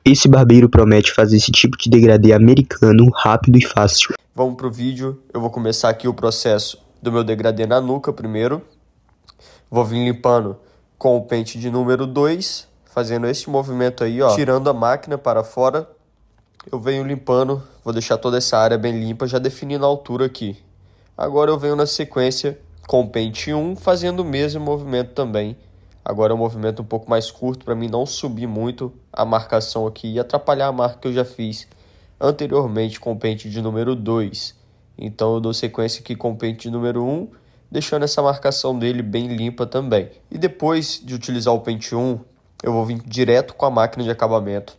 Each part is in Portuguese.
Esse barbeiro promete fazer esse tipo de degradê americano rápido e fácil. Vamos pro vídeo. Eu vou começar aqui o processo do meu degradê na nuca primeiro. Vou vir limpando com o pente de número 2, fazendo esse movimento aí, ó, tirando a máquina para fora. Eu venho limpando, vou deixar toda essa área bem limpa, já definindo a altura aqui. Agora eu venho na sequência com o pente 1, fazendo o mesmo movimento também. Agora é um movimento um pouco mais curto para mim não subir muito a marcação aqui e atrapalhar a marca que eu já fiz anteriormente com o pente de número 2. Então eu dou sequência aqui com o pente de número 1, deixando essa marcação dele bem limpa também. E depois de utilizar o pente 1, eu vou vir direto com a máquina de acabamento.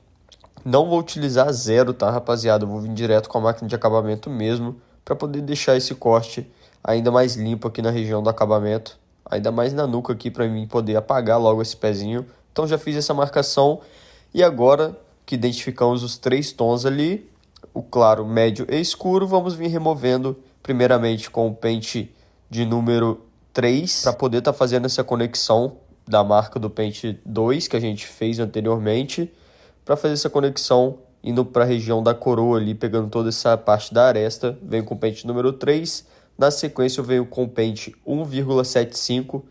Não vou utilizar zero, tá, rapaziada? Eu vou vir direto com a máquina de acabamento mesmo, para poder deixar esse corte ainda mais limpo aqui na região do acabamento, ainda mais na nuca aqui, para mim poder apagar logo esse pezinho. Então já fiz essa marcação e agora que identificamos os 3 tons ali, o claro, médio e escuro, vamos vir removendo primeiramente com o pente de número 3, para poder estar fazendo essa conexão da marca do pente 2 que a gente fez anteriormente, para fazer essa conexão indo para a região da coroa ali, pegando toda essa parte da aresta. Venho com o pente número 3, na sequência eu venho com o pente 1,75,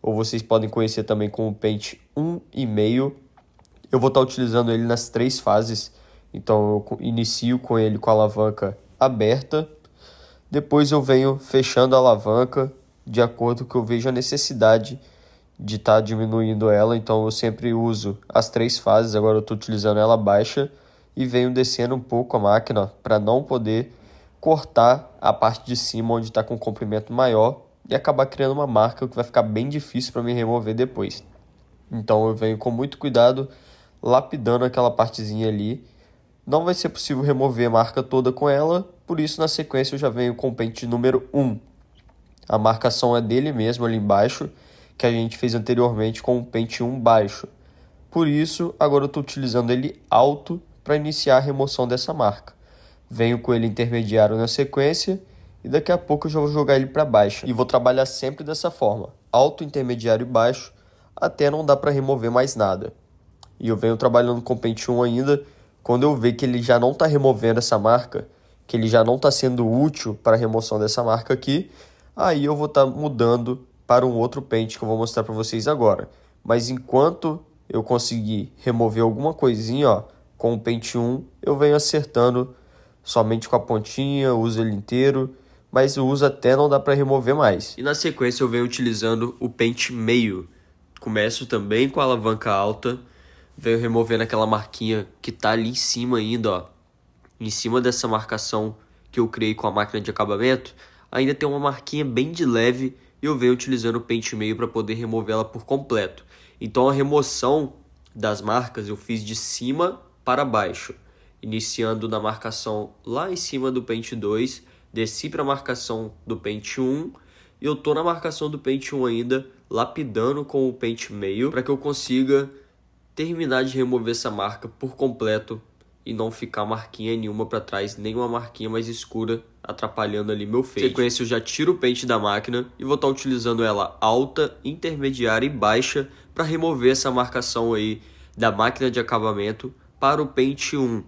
ou vocês podem conhecer também como pente 1,5. Eu vou estar utilizando ele nas 3 fases, então eu inicio com ele com a alavanca aberta, depois eu venho fechando a alavanca de acordo com que eu vejo a necessidade de estar diminuindo ela, então eu sempre uso as 3 fases. Agora eu estou utilizando ela baixa e venho descendo um pouco a máquina para não poder cortar a parte de cima onde está com um comprimento maior e acabar criando uma marca que vai ficar bem difícil para me remover depois. Então eu venho com muito cuidado lapidando aquela partezinha ali. Não vai ser possível remover a marca toda com ela, por isso na sequência eu já venho com o pente número 1. A marcação é dele mesmo ali embaixo, que a gente fez anteriormente com o pente 1 baixo. Por isso, agora eu estou utilizando ele alto para iniciar a remoção dessa marca. Venho com ele intermediário na sequência e daqui a pouco eu já vou jogar ele para baixo. E vou trabalhar sempre dessa forma, alto, intermediário e baixo, até não dar para remover mais nada. E eu venho trabalhando com o pente 1 ainda. Quando eu ver que ele já não está removendo essa marca, que ele já não está sendo útil para a remoção dessa marca aqui, aí eu vou estar mudando para um outro pente que eu vou mostrar para vocês agora. Mas enquanto eu conseguir remover alguma coisinha, ó, com o pente 1, eu venho acertando somente com a pontinha, uso ele inteiro, mas eu uso até não dá para remover mais. E na sequência eu venho utilizando o pente meio. Começo também com a alavanca alta, venho removendo aquela marquinha que tá ali em cima ainda, ó. Em cima dessa marcação que eu criei com a máquina de acabamento, ainda tem uma marquinha bem de leve e eu venho utilizando o pente meio para poder remover ela por completo. Então a remoção das marcas eu fiz de cima para baixo, iniciando na marcação lá em cima do pente 2, desci para a marcação do pente 1 e eu tô na marcação do pente 1 ainda, lapidando com o pente meio para que eu consiga terminar de remover essa marca por completo e não ficar marquinha nenhuma para trás, nem uma marquinha mais escura atrapalhando ali meu fade. Na sequência eu já tiro o pente da máquina e vou estar utilizando ela alta, intermediária e baixa para remover essa marcação aí da máquina de acabamento para o pente 1.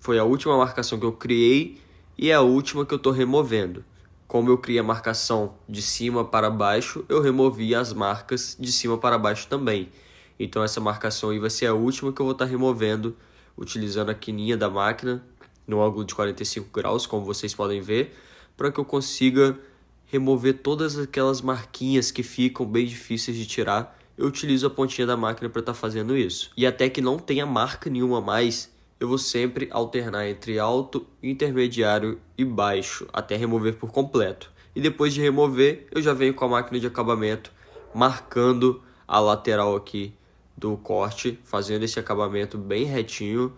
Foi a última marcação que eu criei e é a última que eu estou removendo. Como eu criei a marcação de cima para baixo, eu removi as marcas de cima para baixo também. Então essa marcação aí vai ser a última que eu vou estar removendo, utilizando a quininha da máquina no ângulo de 45 graus, como vocês podem ver, para que eu consiga remover todas aquelas marquinhas que ficam bem difíceis de tirar. Eu utilizo a pontinha da máquina para estar fazendo isso. E até que não tenha marca nenhuma mais, eu vou sempre alternar entre alto, intermediário e baixo, até remover por completo. E depois de remover, eu já venho com a máquina de acabamento, marcando a lateral aqui do corte, fazendo esse acabamento bem retinho.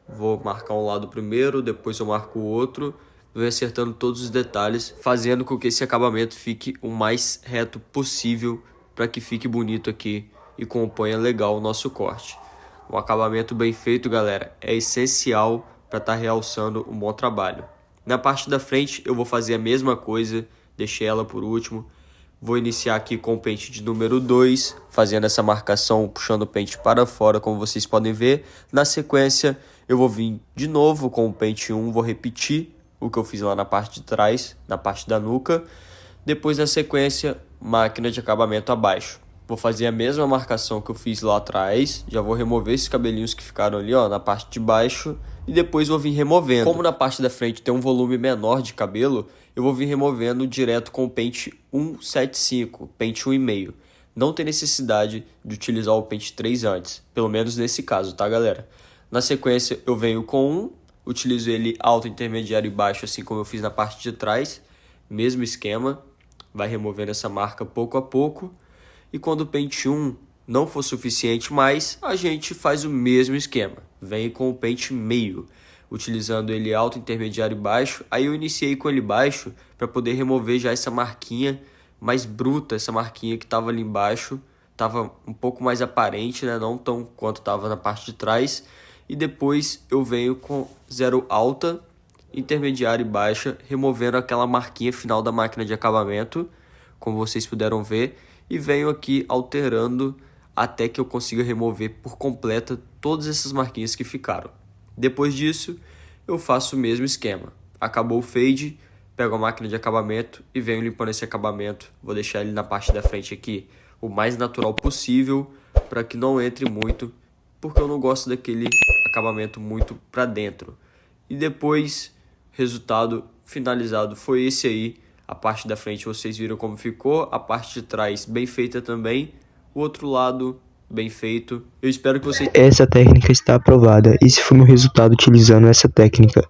Vou marcar um lado primeiro, depois eu marco o outro, venho acertando todos os detalhes, fazendo com que esse acabamento fique o mais reto possível para que fique bonito aqui e componha legal o nosso corte. Um acabamento bem feito, galera, é essencial para estar realçando um bom trabalho. Na parte da frente eu vou fazer a mesma coisa, deixei ela por último, Vou iniciar aqui com o pente de número 2, fazendo essa marcação, puxando o pente para fora, como vocês podem ver. Na sequência, eu vou vir de novo com o pente 1, vou repetir o que eu fiz lá na parte de trás, na parte da nuca. Depois, na sequência, máquina de acabamento abaixo. Vou fazer a mesma marcação que eu fiz lá atrás, já vou remover esses cabelinhos que ficaram ali, ó, na parte de baixo, e depois vou vir removendo. Como na parte da frente tem um volume menor de cabelo, eu vou vir removendo direto com o pente 175, pente 1,5. Não tem necessidade de utilizar o pente 3 antes, pelo menos nesse caso, tá, galera? Na sequência, eu venho com 1, utilizo ele alto, intermediário e baixo, assim como eu fiz na parte de trás. Mesmo esquema, vai removendo essa marca pouco a pouco. E quando o pente 1 não for suficiente mais, a gente faz o mesmo esquema. Vem com o pente meio, utilizando ele alto, intermediário e baixo. Aí eu iniciei com ele baixo para poder remover já essa marquinha mais bruta, essa marquinha que estava ali embaixo. Estava um pouco mais aparente, né? Não tão quanto estava na parte de trás. E depois eu venho com 0 alta, intermediária e baixa, removendo aquela marquinha final da máquina de acabamento, como vocês puderam ver. E venho aqui alterando até que eu consiga remover por completa todas essas marquinhas que ficaram. Depois disso, eu faço o mesmo esquema. Acabou o fade, pego a máquina de acabamento e venho limpando esse acabamento. Vou deixar ele na parte da frente aqui o mais natural possível, para que não entre muito, porque eu não gosto daquele acabamento muito para dentro. E depois, resultado finalizado foi esse aí. A parte da frente vocês viram como ficou, a parte de trás bem feita também, o outro lado bem feito. Eu espero que vocês... Essa técnica está aprovada. Esse foi o meu resultado utilizando essa técnica.